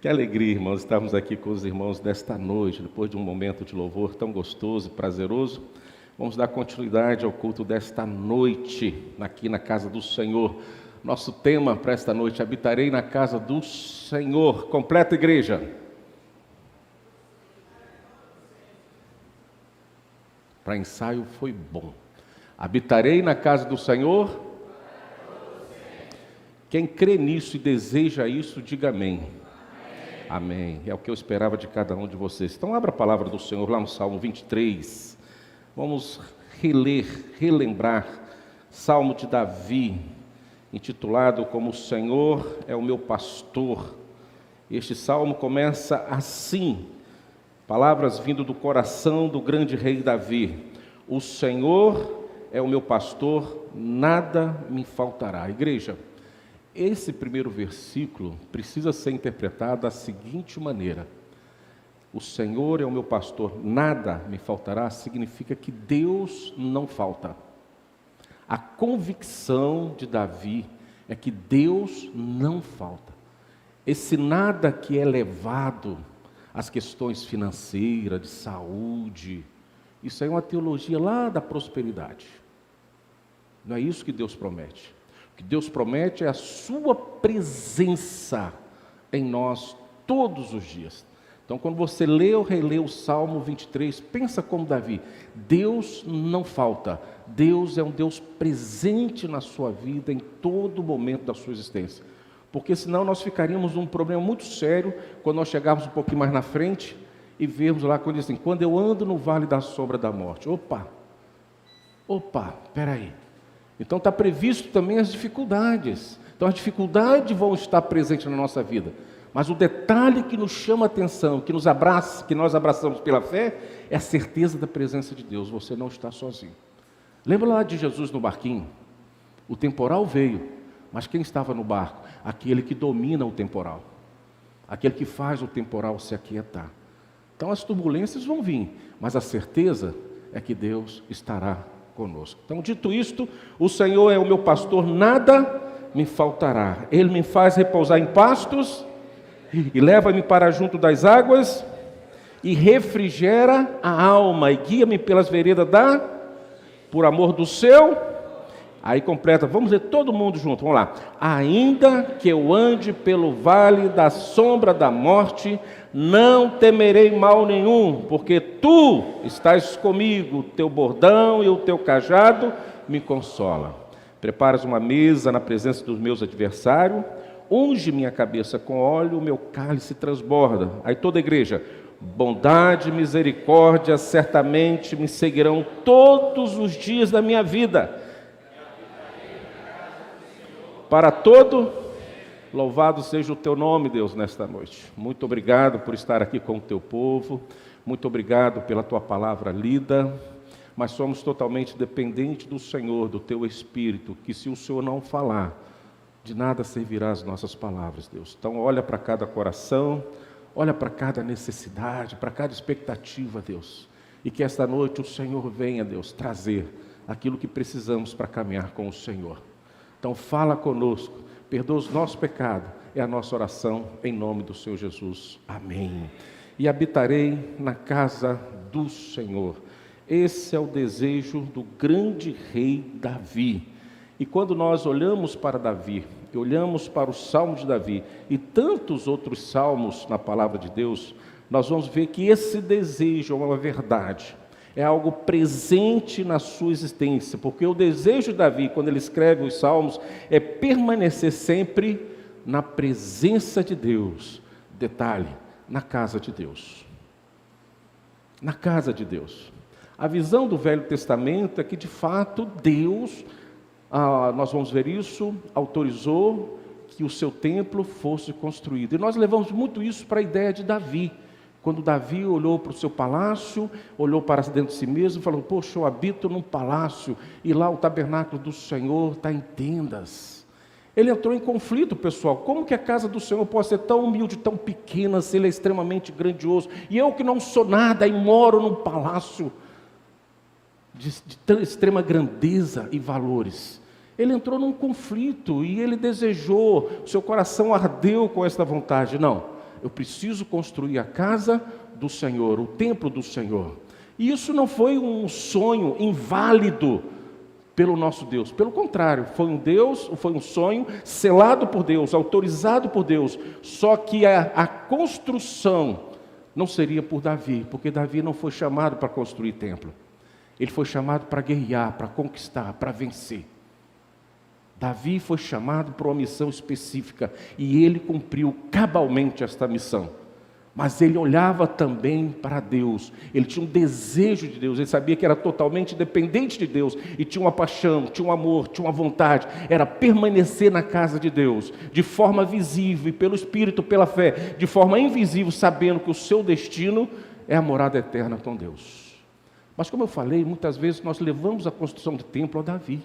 Que alegria, irmãos, estarmos aqui com os irmãos nesta noite, depois de um momento de louvor tão gostoso e prazeroso. Vamos dar continuidade ao culto desta noite, aqui na casa do Senhor. Nosso tema para esta noite: habitarei na casa do Senhor. Completa, igreja. Para ensaio foi bom. Habitarei na casa do Senhor. Quem crê nisso e deseja isso, diga amém. Amém. É o que eu esperava de cada um de vocês. Então abra a palavra do Senhor lá no Salmo 23. Vamos relembrar Salmo de Davi, intitulado como "O Senhor é o meu pastor". Este salmo começa assim, palavras vindo do coração do grande rei Davi: "O Senhor é o meu pastor, nada me faltará". Igreja, esse primeiro versículo precisa ser interpretado da seguinte maneira: o Senhor é o meu pastor, nada me faltará, significa que Deus não falta. A convicção de Davi é que Deus não falta. Esse nada que é levado às questões financeiras, de saúde, isso aí é uma teologia lá da prosperidade. Não é isso que Deus promete. O que Deus promete é a sua presença em nós todos os dias. Então, quando você lê ou relê o Salmo 23, pensa como Davi: Deus não falta. Deus é um Deus presente na sua vida em todo momento da sua existência. Porque senão nós ficaríamos num problema muito sério quando nós chegarmos um pouquinho mais na frente e vermos lá quando diz assim: quando eu ando no vale da sombra da morte. Opa, peraí. Então está previsto também as dificuldades. Então as dificuldades vão estar presentes na nossa vida. Mas o detalhe que nos chama a atenção, que nós abraçamos pela fé, é a certeza da presença de Deus. Você não está sozinho. Lembra lá de Jesus no barquinho? O temporal veio, mas quem estava no barco? Aquele que domina o temporal. Aquele que faz o temporal se aquietar. Então as turbulências vão vir, mas a certeza é que Deus estará conosco. Então, dito isto, o Senhor é o meu pastor, nada me faltará. Ele me faz repousar em pastos e leva-me para junto das águas e refrigera a alma e guia-me pelas veredas por amor do seu. Aí completa, vamos ler todo mundo junto, vamos lá. Ainda que eu ande pelo vale da sombra da morte, não temerei mal nenhum, porque tu estás comigo, o teu bordão e o teu cajado me consola. Preparas uma mesa na presença dos meus adversários, unge minha cabeça com óleo, o meu cálice transborda. Aí toda a igreja: bondade e misericórdia certamente me seguirão todos os dias da minha vida. Para todo, louvado seja o teu nome, Deus, nesta noite. Muito obrigado por estar aqui com o teu povo, muito obrigado pela tua palavra lida, mas somos totalmente dependentes do Senhor, do teu Espírito, que se o Senhor não falar, de nada servirá as nossas palavras, Deus. Então olha para cada coração, olha para cada necessidade, para cada expectativa, Deus, e que esta noite o Senhor venha, Deus, trazer aquilo que precisamos para caminhar com o Senhor. Então fala conosco, perdoa os nossos pecados, é a nossa oração em nome do Senhor Jesus. Amém. E habitarei na casa do Senhor. Esse é o desejo do grande rei Davi. E quando nós olhamos para Davi, e olhamos para o Salmo de Davi e tantos outros salmos na palavra de Deus, nós vamos ver que esse desejo é uma verdade. É algo presente na sua existência, porque o desejo de Davi, quando ele escreve os salmos, é permanecer sempre na presença de Deus. Detalhe, na casa de Deus. Na casa de Deus. A visão do Velho Testamento é que, de fato, Deus, nós vamos ver isso, autorizou que o seu templo fosse construído. E nós levamos muito isso para a ideia de Davi. Quando Davi olhou para o seu palácio, olhou para dentro de si mesmo e falou: poxa, eu habito num palácio e lá o tabernáculo do Senhor está em tendas. Ele entrou em conflito, pessoal. Como que a casa do Senhor pode ser tão humilde, tão pequena, se ele é extremamente grandioso? E eu que não sou nada e moro num palácio de extrema grandeza e valores. Ele entrou num conflito e ele desejou, seu coração ardeu com esta vontade. Não. eu preciso construir a casa do Senhor, o templo do Senhor. E isso não foi um sonho inválido pelo nosso Deus. Pelo contrário, foi um sonho selado por Deus, autorizado por Deus. Só que a construção não seria por Davi, porque Davi não foi chamado para construir templo. Ele foi chamado para guerrear, para conquistar, para vencer. Davi foi chamado para uma missão específica e ele cumpriu cabalmente esta missão. Mas ele olhava também para Deus, ele tinha um desejo de Deus, ele sabia que era totalmente dependente de Deus, e tinha uma paixão, tinha um amor, tinha uma vontade, era permanecer na casa de Deus, de forma visível, e pelo Espírito, pela fé, de forma invisível, sabendo que o seu destino é a morada eterna com Deus. Mas como eu falei, muitas vezes nós levamos a construção do templo a Davi,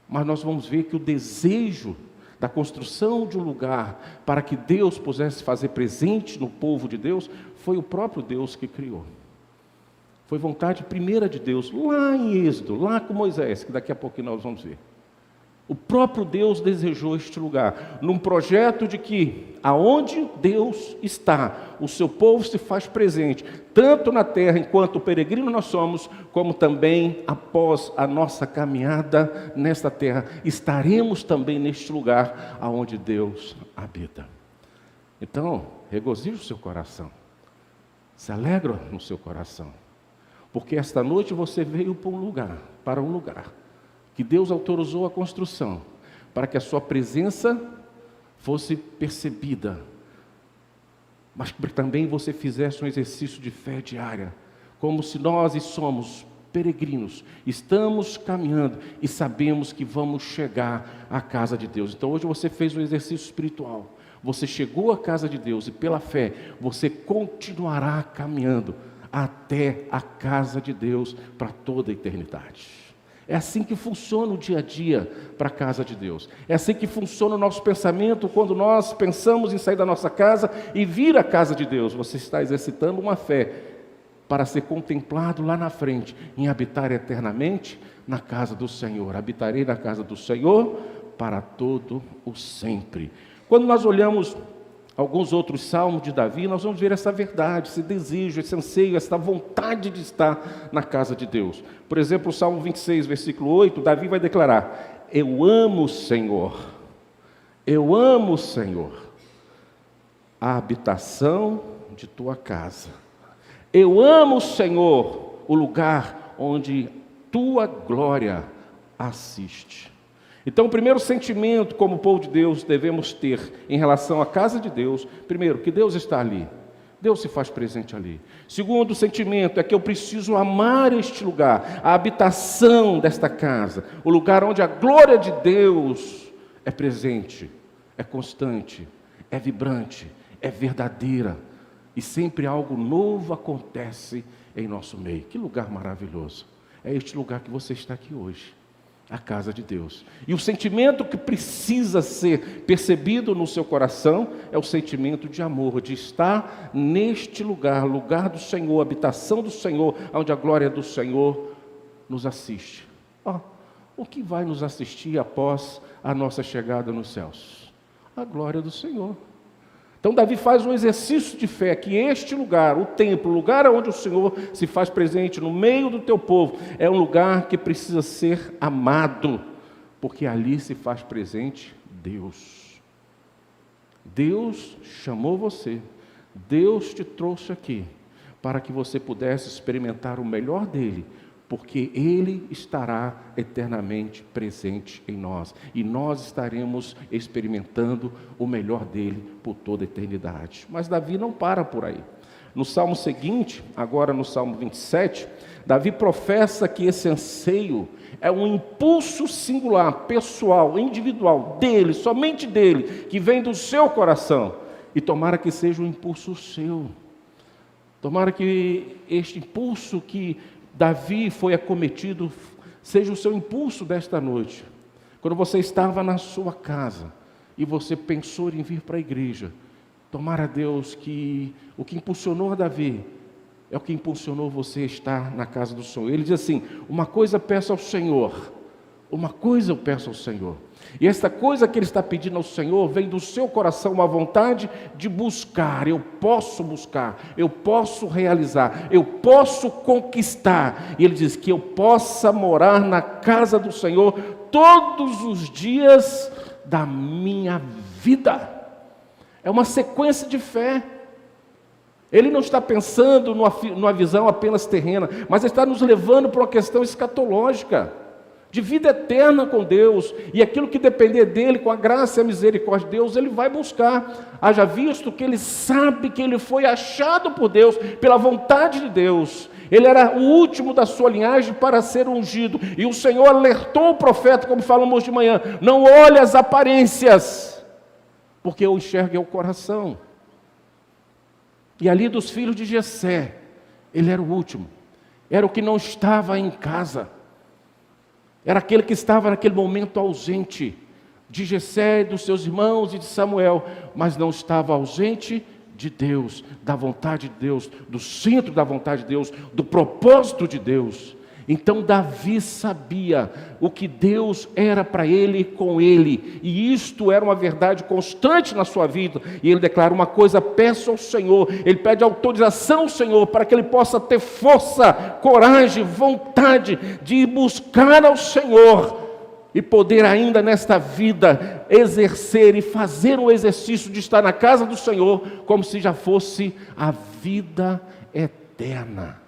mas nós vamos ver que o desejo da construção de um lugar para que Deus pudesse fazer presente no povo de Deus, foi o próprio Deus que criou. Foi vontade primeira de Deus, lá em Êxodo, lá com Moisés, que daqui a pouco nós vamos ver. O próprio Deus desejou este lugar, num projeto de que, aonde Deus está, o seu povo se faz presente, tanto na terra, enquanto peregrino nós somos, como também após a nossa caminhada nesta terra, estaremos também neste lugar, aonde Deus habita. Então, regozije o seu coração, se alegra no seu coração, porque esta noite você veio para um lugar, que Deus autorizou a construção, para que a sua presença fosse percebida, mas que também você fizesse um exercício de fé diária, como se nós somos peregrinos, estamos caminhando e sabemos que vamos chegar à casa de Deus. Então hoje você fez um exercício espiritual, você chegou à casa de Deus e pela fé você continuará caminhando até a casa de Deus para toda a eternidade. É assim que funciona o dia a dia para a casa de Deus. É assim que funciona o nosso pensamento quando nós pensamos em sair da nossa casa e vir à casa de Deus. Você está exercitando uma fé para ser contemplado lá na frente, em habitar eternamente na casa do Senhor. Habitarei na casa do Senhor para todo o sempre. Quando nós olhamos alguns outros salmos de Davi, nós vamos ver essa verdade, esse desejo, esse anseio, essa vontade de estar na casa de Deus. Por exemplo, o Salmo 26, versículo 8, Davi vai declarar: eu amo o Senhor, a habitação de tua casa. Eu amo, Senhor, o lugar onde tua glória assiste. Então, o primeiro sentimento como povo de Deus devemos ter em relação à casa de Deus, primeiro, que Deus está ali, Deus se faz presente ali. Segundo sentimento é que eu preciso amar este lugar, a habitação desta casa, o lugar onde a glória de Deus é presente, é constante, é vibrante, é verdadeira, e sempre algo novo acontece em nosso meio. Que lugar maravilhoso! É este lugar que você está aqui hoje, a casa de Deus. E o sentimento que precisa ser percebido no seu coração é o sentimento de amor, de estar neste lugar, lugar do Senhor, habitação do Senhor, onde a glória do Senhor nos assiste. O que vai nos assistir após a nossa chegada nos céus? A glória do Senhor. Então Davi faz um exercício de fé, que este lugar, o templo, o lugar onde o Senhor se faz presente no meio do teu povo, é um lugar que precisa ser amado, porque ali se faz presente Deus. Deus chamou você, Deus te trouxe aqui, para que você pudesse experimentar o melhor dele, porque Ele estará eternamente presente em nós, e nós estaremos experimentando o melhor dele por toda a eternidade. Mas Davi não para por aí. No Salmo seguinte, agora no Salmo 27, Davi professa que esse anseio é um impulso singular, pessoal, individual, dele, somente dele, que vem do seu coração, e tomara que seja um impulso seu. Tomara que este impulso que Davi foi acometido seja o seu impulso desta noite. Quando você estava na sua casa e você pensou em vir para a igreja, tomara a Deus que o que impulsionou a Davi é o que impulsionou você a estar na casa do Senhor. Ele diz assim: uma coisa peço ao Senhor, uma coisa eu peço ao Senhor, E esta coisa que ele está pedindo ao Senhor vem do seu coração, uma vontade de buscar. Eu posso realizar, eu posso conquistar. E ele diz que eu possa morar na casa do Senhor todos os dias da minha vida. É uma sequência de fé. Ele não está pensando numa visão apenas terrena, mas está nos levando para uma questão escatológica, de vida eterna com Deus, e aquilo que depender dele, com a graça e a misericórdia de Deus, ele vai buscar. Haja visto que ele sabe que ele foi achado por Deus, pela vontade de Deus. Ele era o último da sua linhagem para ser ungido, e o Senhor alertou o profeta, como falamos de manhã: não olhe as aparências, porque eu enxergo é o coração. E ali dos filhos de Jessé, ele era o último, era o que não estava em casa, era aquele que estava naquele momento ausente de Jessé, dos seus irmãos e de Samuel, mas não estava ausente de Deus, da vontade de Deus, do centro da vontade de Deus, do propósito de Deus. Então Davi sabia o que Deus era para ele e com ele, e isto era uma verdade constante na sua vida. E ele declara uma coisa: peço ao Senhor, ele pede autorização ao Senhor para que ele possa ter força, coragem, vontade de buscar ao Senhor e poder ainda nesta vida exercer e fazer um exercício de estar na casa do Senhor como se já fosse a vida eterna.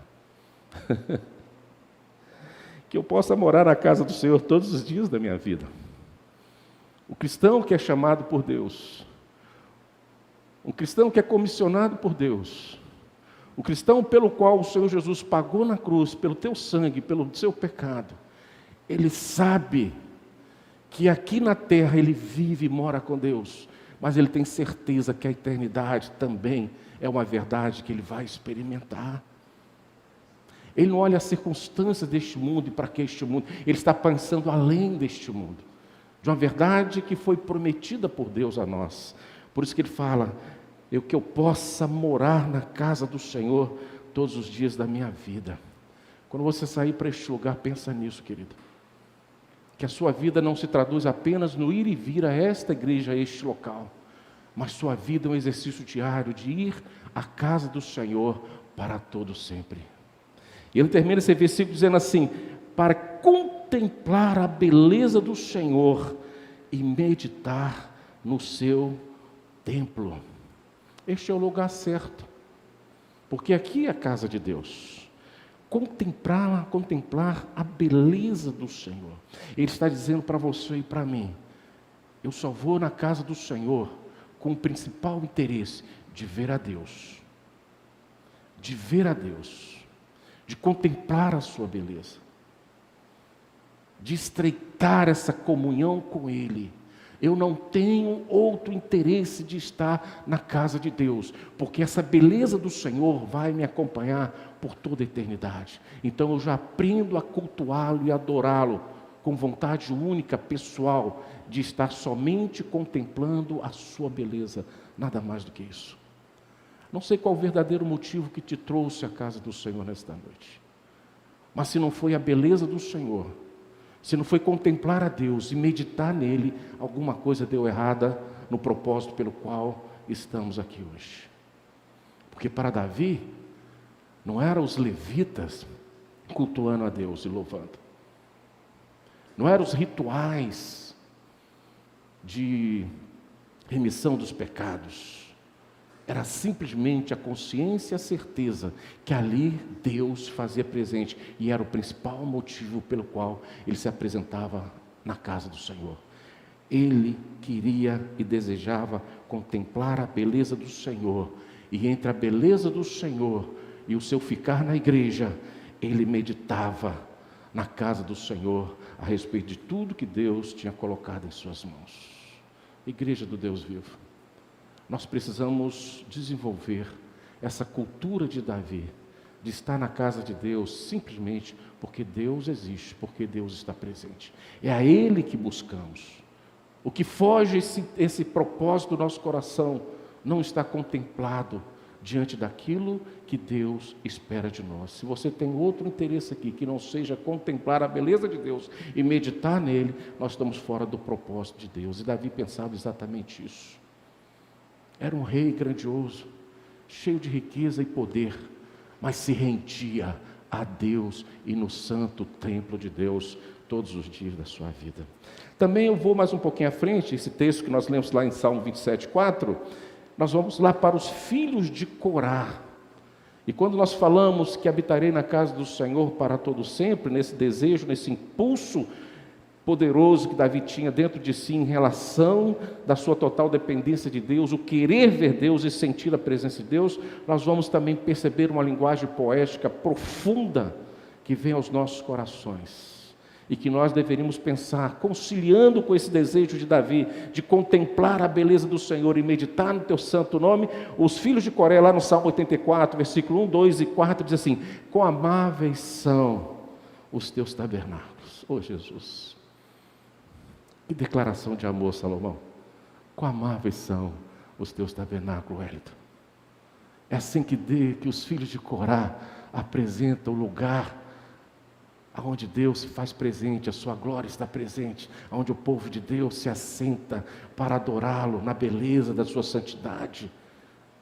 Que eu possa morar na casa do Senhor todos os dias da minha vida. O cristão que é chamado por Deus, um cristão que é comissionado por Deus, o cristão pelo qual o Senhor Jesus pagou na cruz, pelo teu sangue, pelo seu pecado, ele sabe que aqui na terra ele vive e mora com Deus, mas ele tem certeza que a eternidade também é uma verdade que ele vai experimentar. Ele não olha as circunstâncias deste mundo e para que este mundo, ele está pensando além deste mundo, de uma verdade que foi prometida por Deus a nós. Por isso que ele fala: que eu possa morar na casa do Senhor todos os dias da minha vida. Quando você sair para este lugar, pensa nisso, querido. Que a sua vida não se traduz apenas no ir e vir a esta igreja, a este local, mas sua vida é um exercício diário de ir à casa do Senhor para todo sempre. E ele termina esse versículo dizendo assim: para contemplar a beleza do Senhor e meditar no seu templo. Este é o lugar certo, porque aqui é a casa de Deus. Contemplar a beleza do Senhor. Ele está dizendo para você e para mim: eu só vou na casa do Senhor com o principal interesse de ver a Deus, de contemplar a sua beleza, de estreitar essa comunhão com Ele. Eu não tenho outro interesse de estar na casa de Deus, porque essa beleza do Senhor vai me acompanhar por toda a eternidade. Então eu já aprendo a cultuá-lo e adorá-lo com vontade única, pessoal, de estar somente contemplando a sua beleza, nada mais do que isso. Não sei qual o verdadeiro motivo que te trouxe à casa do Senhor nesta noite, mas se não foi a beleza do Senhor, se não foi contemplar a Deus e meditar nele, alguma coisa deu errada no propósito pelo qual estamos aqui hoje. Porque para Davi, não eram os levitas cultuando a Deus e louvando, não eram os rituais de remissão dos pecados, era simplesmente a consciência e a certeza que ali Deus fazia presente, e era o principal motivo pelo qual ele se apresentava na casa do Senhor. Ele queria e desejava contemplar a beleza do Senhor, e entre a beleza do Senhor e o seu ficar na igreja, ele meditava na casa do Senhor a respeito de tudo que Deus tinha colocado em suas mãos. Igreja do Deus vivo, nós precisamos desenvolver essa cultura de Davi, de estar na casa de Deus simplesmente porque Deus existe, porque Deus está presente. É a Ele que buscamos. O que foge esse propósito do nosso coração não está contemplado diante daquilo que Deus espera de nós. Se você tem outro interesse aqui, que não seja contemplar a beleza de Deus e meditar nele, nós estamos fora do propósito de Deus. E Davi pensava exatamente isso. Era um rei grandioso, cheio de riqueza e poder, mas se rendia a Deus e no santo templo de Deus todos os dias da sua vida. Também eu vou mais um pouquinho à frente, esse texto que nós lemos lá em Salmo 27:4, nós vamos lá para os filhos de Corá. E quando nós falamos que habitarei na casa do Senhor para todo sempre, nesse desejo, nesse impulso poderoso que Davi tinha dentro de si em relação da sua total dependência de Deus, o querer ver Deus e sentir a presença de Deus, nós vamos também perceber uma linguagem poética profunda que vem aos nossos corações e que nós deveríamos pensar, conciliando com esse desejo de Davi, de contemplar a beleza do Senhor e meditar no teu santo nome. Os filhos de Coré, lá no Salmo 84, versículo 1, 2 e 4, diz assim: quão amáveis são os teus tabernáculos. Oh Jesus, que declaração de amor, Salomão. Quão amáveis são os teus tabernáculos, Wellington. É assim que os filhos de Corá apresentam o lugar aonde Deus se faz presente, a sua glória está presente, aonde o povo de Deus se assenta para adorá-lo na beleza da sua santidade,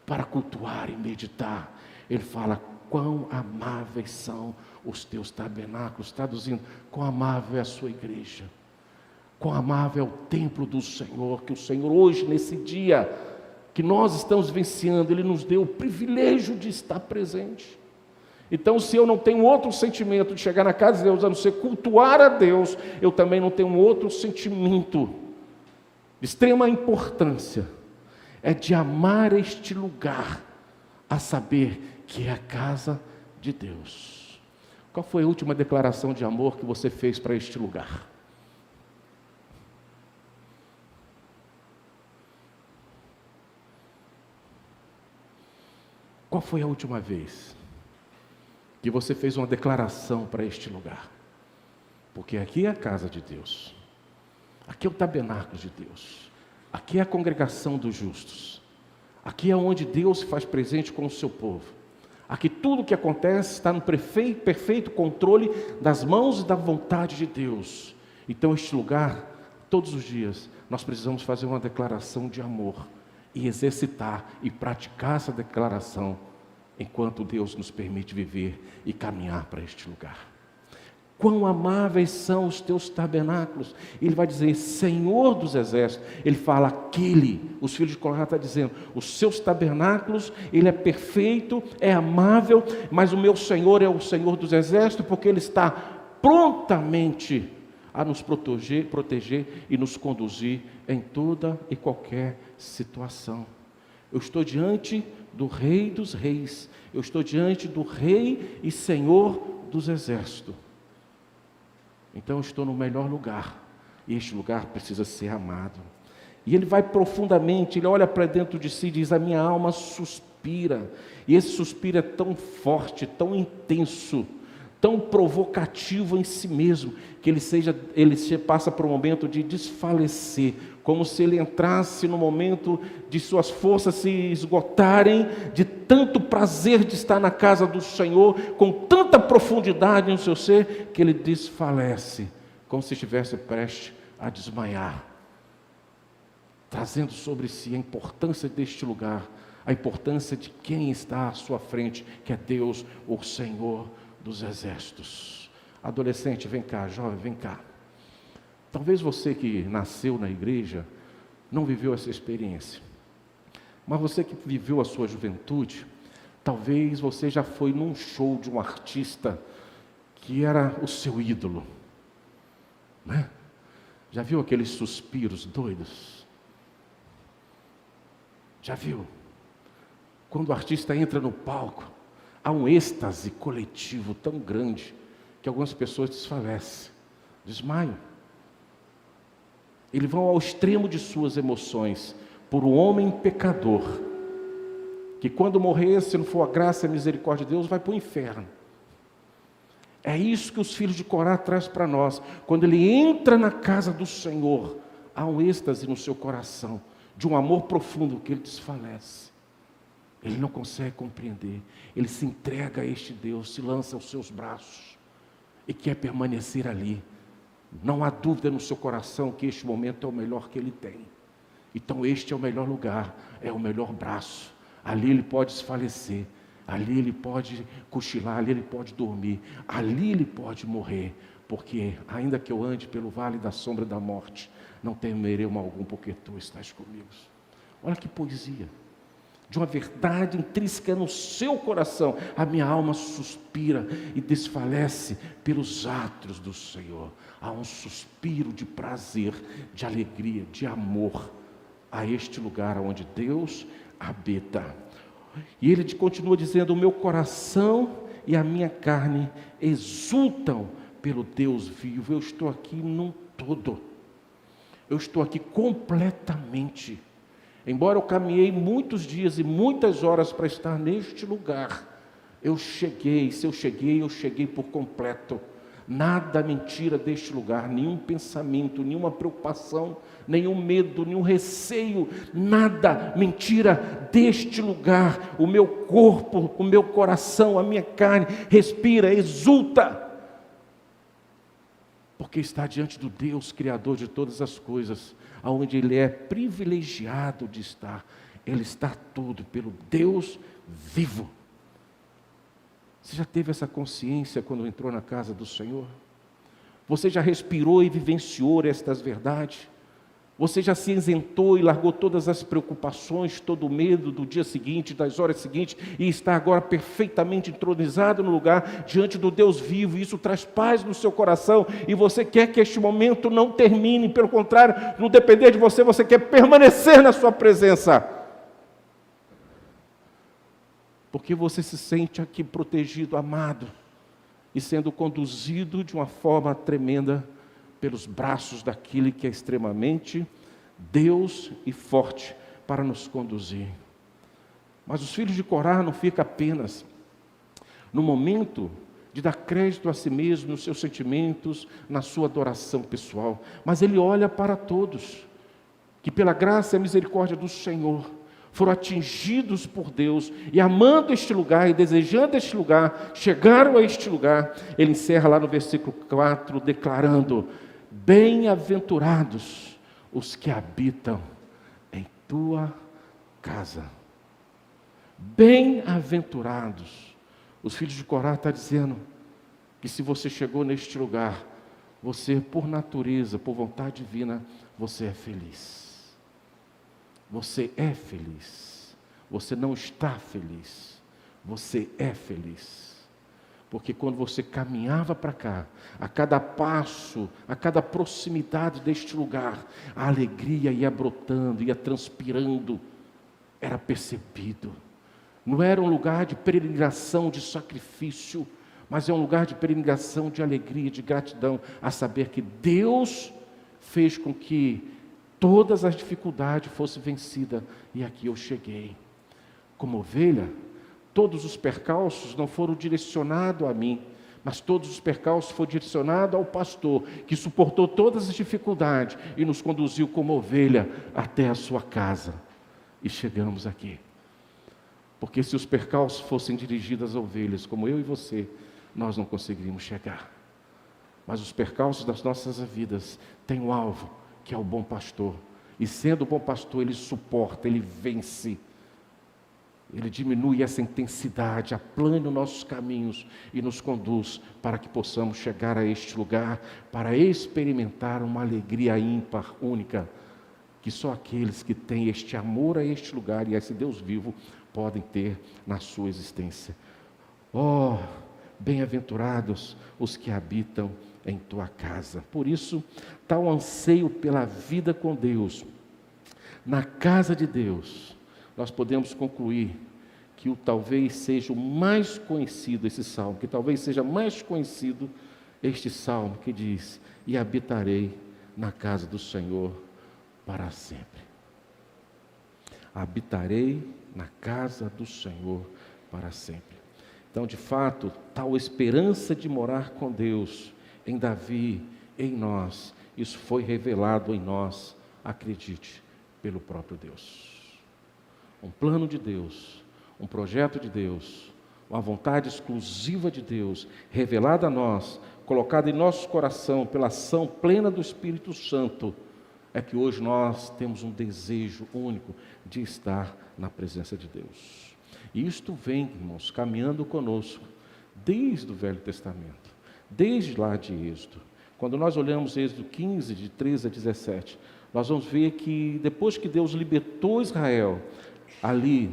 para cultuar e meditar. Ele fala: quão amáveis são os teus tabernáculos, traduzindo, quão amável é a sua igreja, quão amável é o templo do Senhor, que o Senhor hoje, nesse dia que nós estamos vivenciando, Ele nos deu o privilégio de estar presente. Então, se eu não tenho outro sentimento de chegar na casa de Deus, a não ser cultuar a Deus, eu também não tenho outro sentimento de extrema importância, é de amar este lugar, a saber que é a casa de Deus. Qual foi a última declaração de amor que você fez para este lugar? Qual foi a última vez que você fez uma declaração para este lugar? Porque aqui é a casa de Deus, aqui é o tabernáculo de Deus, aqui é a congregação dos justos, aqui é onde Deus se faz presente com o seu povo, aqui tudo o que acontece está no perfeito controle das mãos e da vontade de Deus. Então este lugar, todos os dias, nós precisamos fazer uma declaração de amor, e exercitar e praticar essa declaração, enquanto Deus nos permite viver e caminhar para este lugar. Quão amáveis são os teus tabernáculos. Ele vai dizer, Senhor dos exércitos. Ele fala, os filhos de Corá estão dizendo, os seus tabernáculos, Ele é perfeito, é amável, mas o meu Senhor é o Senhor dos exércitos, porque Ele está prontamente a nos proteger e nos conduzir em toda e qualquer situação. Eu estou diante do Rei dos Reis, eu estou diante do Rei e Senhor dos Exércitos. Então eu estou no melhor lugar, e este lugar precisa ser amado. E ele vai profundamente, ele olha para dentro de si e diz, a minha alma suspira, e esse suspiro é tão forte, tão intenso, tão provocativo em si mesmo, que ele passa por um momento de desfalecer, como se ele entrasse no momento de suas forças se esgotarem, de tanto prazer de estar na casa do Senhor, com tanta profundidade no seu ser, que ele desfalece, como se estivesse prestes a desmaiar, trazendo sobre si a importância deste lugar, a importância de quem está à sua frente, que é Deus, o Senhor dos exércitos. Adolescente, vem cá, jovem, vem cá. Talvez você que nasceu na igreja não viveu essa experiência, mas você que viveu a sua juventude, talvez você já foi num show de um artista que era o seu ídolo, né? Já viu aqueles suspiros doidos? Já viu? Quando o artista entra no palco, há um êxtase coletivo tão grande que algumas pessoas desfalecem, desmaiam. Eles vão ao extremo de suas emoções por um homem pecador, que quando morrer, se não for a graça e a misericórdia de Deus, vai para o inferno. É isso que os filhos de Corá trazem para nós. Quando ele entra na casa do Senhor, há um êxtase no seu coração, de um amor profundo que ele desfalece. Ele não consegue compreender. Ele se entrega a este Deus, se lança aos seus braços e quer permanecer ali. Não há dúvida no seu coração que este momento é o melhor que ele tem. Então este é o melhor lugar, é o melhor braço. Ali ele pode desfalecer, ali ele pode cochilar, ali ele pode dormir, ali ele pode morrer. Porque ainda que eu ande pelo vale da sombra da morte, não temerei mal algum, porque tu estás comigo. Olha que poesia. De uma verdade intrínseca no seu coração, a minha alma suspira e desfalece pelos átrios do Senhor. Há um suspiro de prazer, de alegria, de amor a este lugar onde Deus habita. E ele continua dizendo: o meu coração e a minha carne exultam pelo Deus vivo. Eu estou aqui num todo, eu estou aqui completamente. Embora eu caminhei muitos dias e muitas horas para estar neste lugar, eu cheguei. Se eu cheguei por completo. Nada me tira deste lugar, nenhum pensamento, nenhuma preocupação, nenhum medo, nenhum receio, nada me tira deste lugar. O meu corpo, o meu coração, a minha carne respira, exulta, porque está diante do Deus Criador de todas as coisas, aonde Ele é privilegiado de estar. Ele está tudo pelo Deus vivo. Você já teve essa consciência quando entrou na casa do Senhor? Você já respirou e vivenciou estas verdades? Você já se isentou e largou todas as preocupações, todo o medo do dia seguinte, das horas seguintes, e está agora perfeitamente entronizado no lugar, diante do Deus vivo? Isso traz paz no seu coração, e você quer que este momento não termine. Pelo contrário, não depender de você, você quer permanecer na sua presença. Porque você se sente aqui protegido, amado, e sendo conduzido de uma forma tremenda pelos braços daquele que é extremamente Deus e forte para nos conduzir. Mas os filhos de Corá não ficam apenas no momento de dar crédito a si mesmo, nos seus sentimentos, na sua adoração pessoal, mas ele olha para todos, que pela graça e a misericórdia do Senhor, foram atingidos por Deus, e amando este lugar, e desejando este lugar, chegaram a este lugar. Ele encerra lá no versículo 4, declarando: bem-aventurados os que habitam em tua casa. Bem-aventurados. Os filhos de Corá estão dizendo que se você chegou neste lugar, você, por natureza, por vontade divina, você é feliz. Você é feliz. Você não está feliz. Você é feliz. Porque quando você caminhava para cá, a cada passo, a cada proximidade deste lugar, a alegria ia brotando, ia transpirando, era percebido. Não era um lugar de peregrinação, de sacrifício, mas é um lugar de peregrinação, de alegria, de gratidão, a saber que Deus fez com que todas as dificuldades fossem vencidas, e aqui eu cheguei. Como ovelha, todos os percalços não foram direcionados a mim, mas todos os percalços foram direcionados ao pastor, que suportou todas as dificuldades e nos conduziu como ovelha até a sua casa. E chegamos aqui. Porque se os percalços fossem dirigidos às ovelhas, como eu e você, nós não conseguiríamos chegar. Mas os percalços das nossas vidas têm um alvo, que é o bom pastor. E sendo o bom pastor, ele suporta, ele vence. Ele diminui essa intensidade, aplana os nossos caminhos e nos conduz para que possamos chegar a este lugar, para experimentar uma alegria ímpar, única, que só aqueles que têm este amor a este lugar e a esse Deus vivo podem ter na sua existência. Oh, bem-aventurados os que habitam em tua casa. Por isso, tal anseio pela vida com Deus, na casa de Deus, nós podemos concluir que talvez seja o mais conhecido esse salmo, que talvez seja mais conhecido este salmo que diz: e habitarei na casa do Senhor para sempre. Habitarei na casa do Senhor para sempre. Então, de fato, tal esperança de morar com Deus em Davi, em nós, isso foi revelado em nós, acredite, pelo próprio Deus. Um plano de Deus, um projeto de Deus, uma vontade exclusiva de Deus, revelada a nós, colocada em nosso coração pela ação plena do Espírito Santo, é que hoje nós temos um desejo único de estar na presença de Deus. E isto vem, irmãos, caminhando conosco desde o Velho Testamento, desde lá de Êxodo. Quando nós olhamos Êxodo 15, de 13 a 17, nós vamos ver que depois que Deus libertou Israel, ali,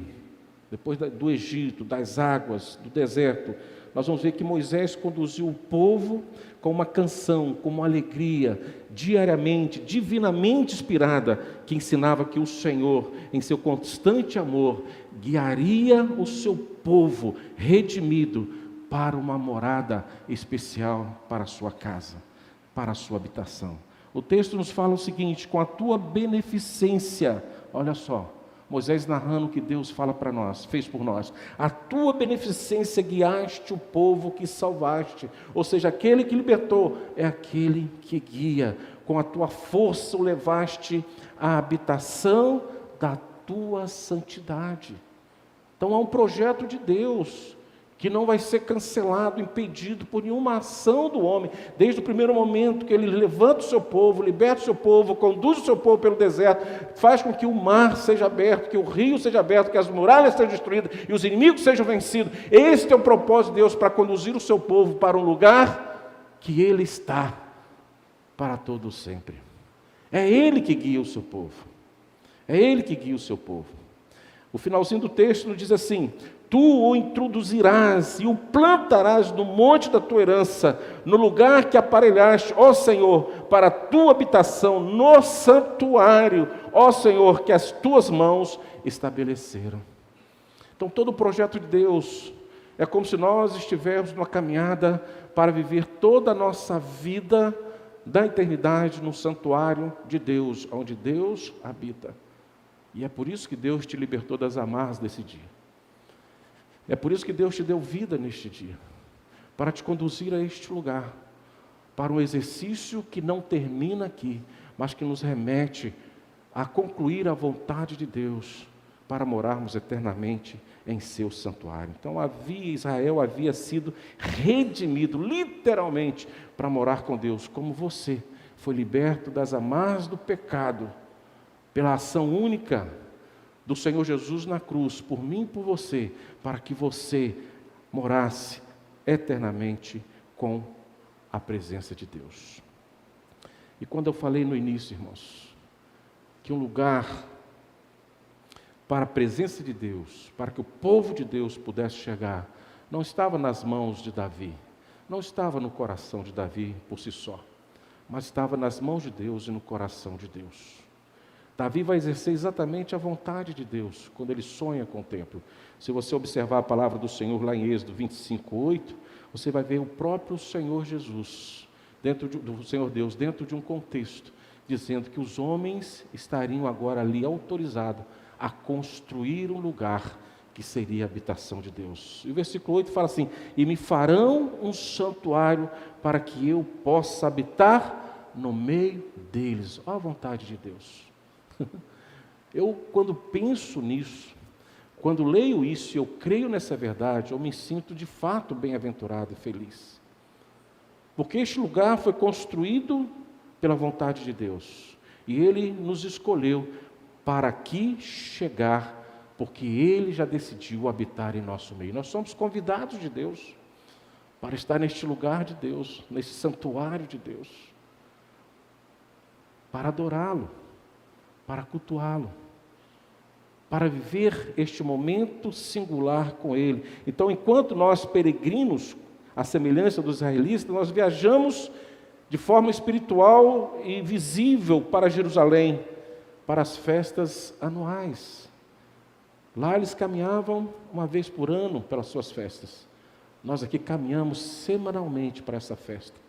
depois do Egito, das águas, do deserto, nós vamos ver que Moisés conduziu o povo com uma canção, com uma alegria, diariamente, divinamente inspirada, que ensinava que o Senhor, em seu constante amor, guiaria o seu povo redimido para uma morada especial para a sua casa, para a sua habitação. O texto nos fala o seguinte: com a tua beneficência, olha só, Moisés narrando o que Deus fala para nós, fez por nós. A tua beneficência guiaste o povo que salvaste. Ou seja, aquele que libertou é aquele que guia. Com a tua força o levaste à habitação da tua santidade. Então há um projeto de Deus que não vai ser cancelado, impedido por nenhuma ação do homem, desde o primeiro momento que ele levanta o seu povo, liberta o seu povo, conduz o seu povo pelo deserto, faz com que o mar seja aberto, que o rio seja aberto, que as muralhas sejam destruídas e os inimigos sejam vencidos. Este é o propósito de Deus, para conduzir o seu povo para um lugar que ele está para todo sempre. É ele que guia o seu povo. É ele que guia o seu povo. O finalzinho do texto nos diz assim: tu o introduzirás e o plantarás no monte da tua herança, no lugar que aparelhaste, ó Senhor, para a tua habitação, no santuário, ó Senhor, que as tuas mãos estabeleceram. Então todo o projeto de Deus é como se nós estivéssemos numa caminhada para viver toda a nossa vida da eternidade no santuário de Deus, onde Deus habita. E é por isso que Deus te libertou das amarras desse dia. É por isso que Deus te deu vida neste dia, para te conduzir a este lugar, para um exercício que não termina aqui, mas que nos remete a concluir a vontade de Deus, para morarmos eternamente em seu santuário. Então Israel havia sido redimido, literalmente, para morar com Deus, como você foi liberto das amarras do pecado, pela ação única do Senhor Jesus na cruz, por mim e por você, para que você morasse eternamente com a presença de Deus. E quando eu falei no início, irmãos, que um lugar para a presença de Deus, para que o povo de Deus pudesse chegar, não estava nas mãos de Davi, não estava no coração de Davi por si só, mas estava nas mãos de Deus e no coração de Deus. Davi vai exercer exatamente a vontade de Deus, quando ele sonha com o templo. Se você observar a palavra do Senhor lá em Êxodo 25:8, você vai ver o próprio Senhor Jesus, do Senhor Deus, dentro de um contexto, dizendo que os homens estariam agora ali autorizados a construir um lugar que seria a habitação de Deus. E o versículo 8 fala assim: e me farão um santuário para que eu possa habitar no meio deles. Olha a vontade de Deus. Eu, quando penso nisso, quando leio isso e eu creio nessa verdade, eu me sinto de fato bem-aventurado e feliz. Porque este lugar foi construído pela vontade de Deus. E Ele nos escolheu para aqui chegar, porque Ele já decidiu habitar em nosso meio. Nós somos convidados de Deus para estar neste lugar de Deus, nesse santuário de Deus, para adorá-lo, para cultuá-lo, para viver este momento singular com Ele. Então, enquanto nós peregrinos, à semelhança dos israelitas, nós viajamos de forma espiritual e visível para Jerusalém, para as festas anuais. Lá eles caminhavam uma vez por ano pelas suas festas. Nós aqui caminhamos semanalmente para essa festa,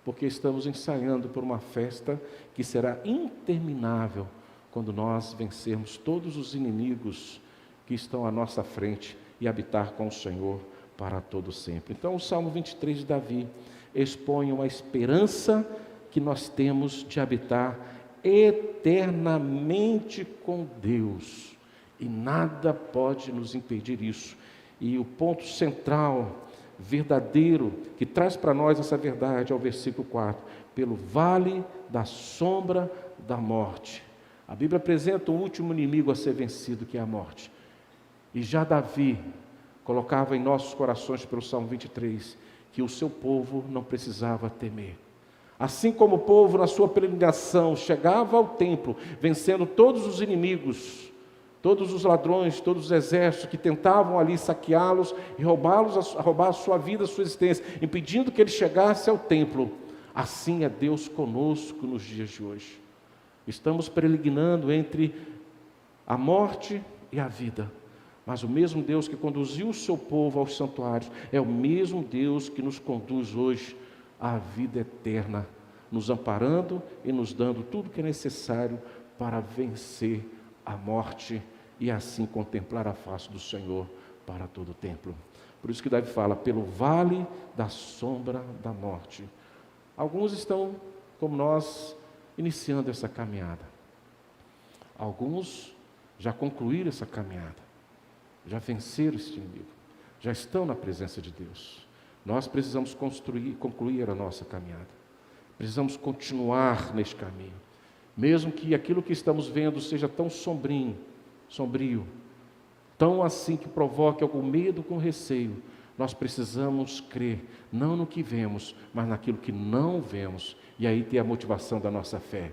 porque estamos ensaiando por uma festa que será interminável, quando nós vencermos todos os inimigos que estão à nossa frente e habitar com o Senhor para todo sempre. Então o Salmo 23 de Davi expõe uma esperança que nós temos de habitar eternamente com Deus. E nada pode nos impedir isso. E o ponto central, verdadeiro, que traz para nós essa verdade é o versículo 4. Pelo vale da sombra da morte. A Bíblia apresenta o último inimigo a ser vencido, que é a morte. E já Davi colocava em nossos corações, pelo Salmo 23, que o seu povo não precisava temer. Assim como o povo, na sua peregrinação, chegava ao templo, vencendo todos os inimigos, todos os ladrões, todos os exércitos que tentavam ali saqueá-los e roubar a sua vida, a sua existência, impedindo que ele chegasse ao templo. Assim é Deus conosco nos dias de hoje. Estamos peregrinando entre a morte e a vida. Mas o mesmo Deus que conduziu o seu povo aos santuários é o mesmo Deus que nos conduz hoje à vida eterna, nos amparando e nos dando tudo que é necessário para vencer a morte e assim contemplar a face do Senhor para todo o tempo. Por isso que Davi fala, pelo vale da sombra da morte. Alguns estão, como nós, iniciando essa caminhada. Alguns já concluíram essa caminhada. Já venceram este inimigo, já estão na presença de Deus. Nós precisamos concluir a nossa caminhada, precisamos continuar neste caminho, mesmo que aquilo que estamos vendo seja tão sombrio, tão assim que provoque algum medo com receio. Nós precisamos crer, não no que vemos, mas naquilo que não vemos, e aí ter a motivação da nossa fé.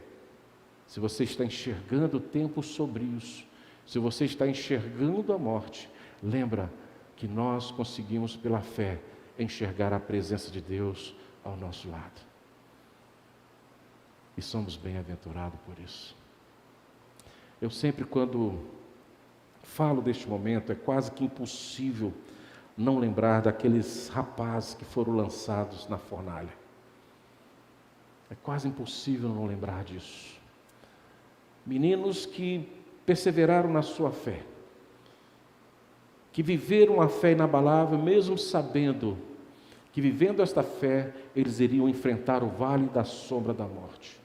Se você está enxergando tempos sombrios, se você está enxergando a morte, lembra que nós conseguimos pela fé enxergar a presença de Deus ao nosso lado. E somos bem-aventurados por isso. Eu sempre, quando falo deste momento, é quase que impossível não lembrar daqueles rapazes que foram lançados na fornalha. É quase impossível não lembrar disso. Meninos que perseveraram na sua fé, que viveram a fé inabalável, mesmo sabendo que vivendo esta fé, eles iriam enfrentar o vale da sombra da morte.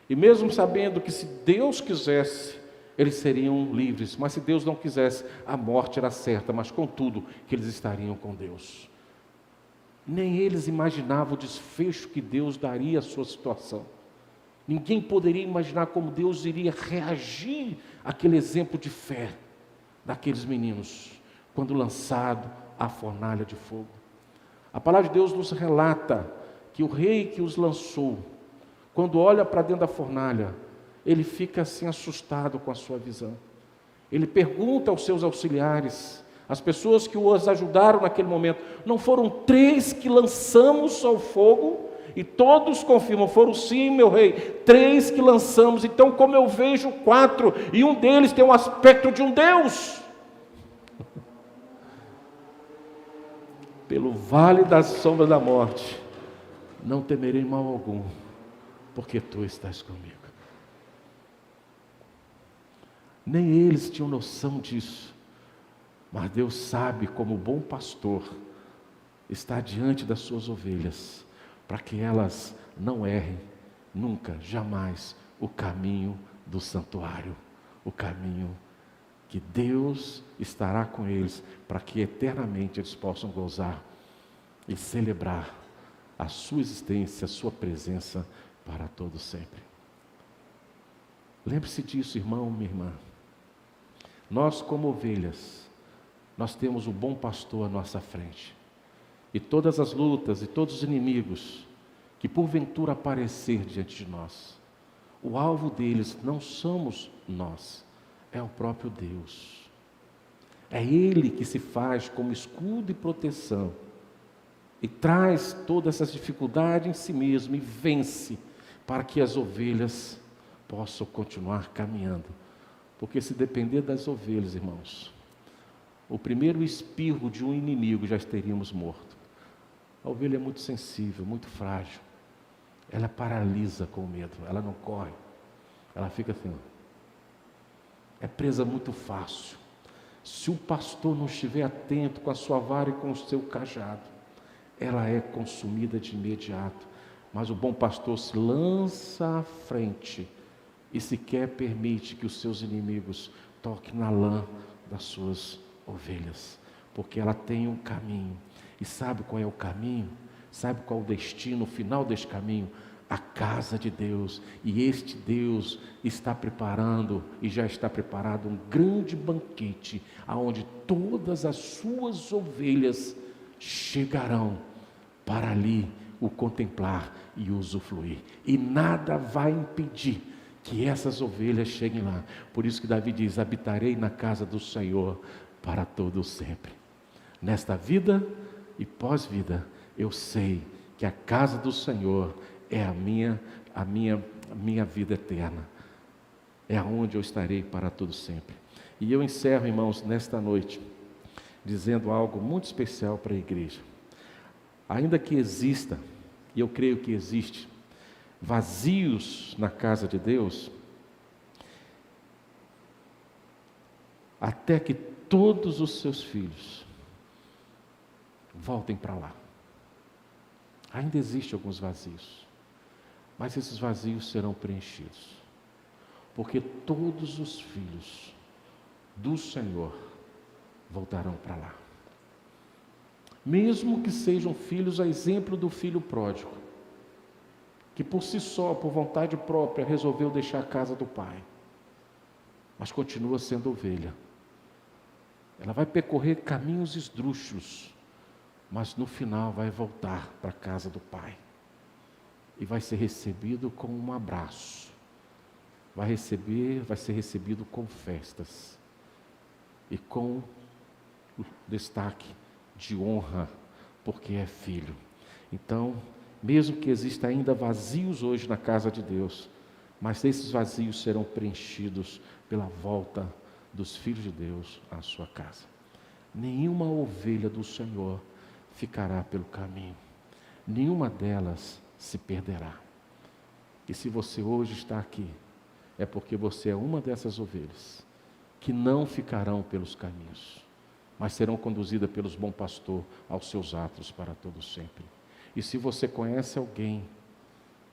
E mesmo sabendo que se Deus quisesse, eles seriam livres, mas se Deus não quisesse, a morte era certa, mas contudo, que eles estariam com Deus. Nem eles imaginavam o desfecho que Deus daria à sua situação. Ninguém poderia imaginar como Deus iria reagir àquele exemplo de fé daqueles meninos, quando lançado à fornalha de fogo. A palavra de Deus nos relata que o rei que os lançou, quando olha para dentro da fornalha, ele fica assim assustado com a sua visão. Ele pergunta aos seus auxiliares, as pessoas que os ajudaram naquele momento, não foram 3 que lançamos ao fogo? E todos confirmam, foram sim, meu rei, 3 que lançamos. Então, como eu vejo 4, e um deles tem um aspecto de um Deus. Pelo vale da sombra da morte, não temerei mal algum, porque tu estás comigo. Nem eles tinham noção disso, mas Deus sabe, como bom pastor, está diante das suas ovelhas, para que elas não errem nunca, jamais, o caminho do santuário, o caminho que Deus estará com eles, para que eternamente eles possam gozar e celebrar a sua existência, a sua presença para todo sempre. Lembre-se disso, irmão, minha irmã. Nós, como ovelhas, nós temos um bom pastor à nossa frente. E todas as lutas e todos os inimigos que porventura aparecer diante de nós, o alvo deles não somos nós, é o próprio Deus. É Ele que se faz como escudo e proteção e traz todas essas dificuldades em si mesmo e vence para que as ovelhas possam continuar caminhando. Porque se depender das ovelhas, irmãos, o primeiro espirro de um inimigo já teríamos morto. A ovelha é muito sensível, muito frágil. Ela paralisa com o medo, ela não corre. Ela fica assim, é presa muito fácil. Se o pastor não estiver atento com a sua vara e com o seu cajado, ela é consumida de imediato. Mas o bom pastor se lança à frente e sequer permite que os seus inimigos toque na lã das suas ovelhas, porque ela tem um caminho. E sabe qual é o caminho? Sabe qual é o destino, o final deste caminho? A casa de Deus. E este Deus está preparando, e já está preparado, um grande banquete, aonde todas as suas ovelhas chegarão para ali o contemplar e usufruir. E nada vai impedir que essas ovelhas cheguem lá. Por isso que Davi diz: habitarei na casa do Senhor para todo sempre. Nesta vida e pós-vida, eu sei que a casa do Senhor é a minha vida eterna. É aonde eu estarei para todo sempre. E eu encerro, irmãos, nesta noite, dizendo algo muito especial para a igreja. Ainda que exista, e eu creio que existe, vazios na casa de Deus, até que todos os seus filhos voltem para lá. Ainda existem alguns vazios, mas esses vazios serão preenchidos, porque todos os filhos do Senhor voltarão para lá. Mesmo que sejam filhos a exemplo do filho pródigo, que por si só, por vontade própria, resolveu deixar a casa do pai, mas continua sendo ovelha. Ela vai percorrer caminhos esdrúxulos, mas no final vai voltar para a casa do pai, e vai ser recebido com um abraço, vai ser recebido com festas, e com destaque de honra, porque é filho. Então, mesmo que exista ainda vazios hoje na casa de Deus, mas esses vazios serão preenchidos pela volta dos filhos de Deus à sua casa. Nenhuma ovelha do Senhor ficará pelo caminho, nenhuma delas se perderá. E se você hoje está aqui, é porque você é uma dessas ovelhas, que não ficarão pelos caminhos, mas serão conduzidas pelos bom pastor aos seus atos para todo sempre. E se você conhece alguém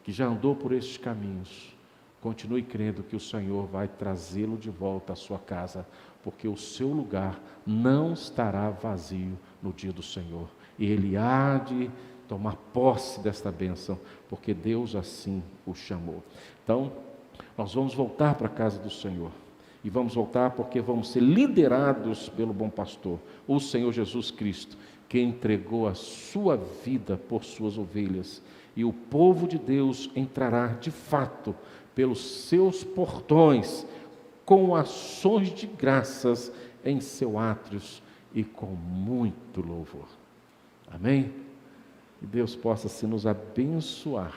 que já andou por estes caminhos, continue crendo que o Senhor vai trazê-lo de volta à sua casa, porque o seu lugar não estará vazio no dia do Senhor, e ele há de tomar posse desta bênção, porque Deus assim o chamou. Então, nós vamos voltar para a casa do Senhor, e vamos voltar porque vamos ser liderados pelo bom pastor, o Senhor Jesus Cristo, que entregou a sua vida por suas ovelhas, e o povo de Deus entrará de fato pelos seus portões, com ações de graças em seus átrios e com muito louvor. Amém? Que Deus possa assim nos abençoar,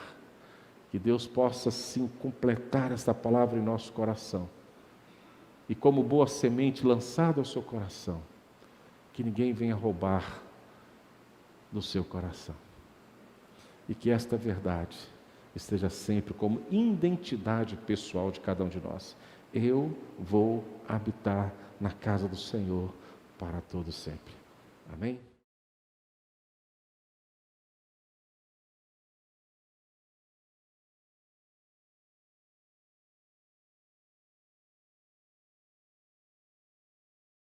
que Deus possa assim completar esta palavra em nosso coração, e como boa semente lançada ao seu coração, que ninguém venha roubar do seu coração, e que esta verdade esteja sempre como identidade pessoal de cada um de nós. Eu vou habitar na casa do Senhor para todo sempre. Amém?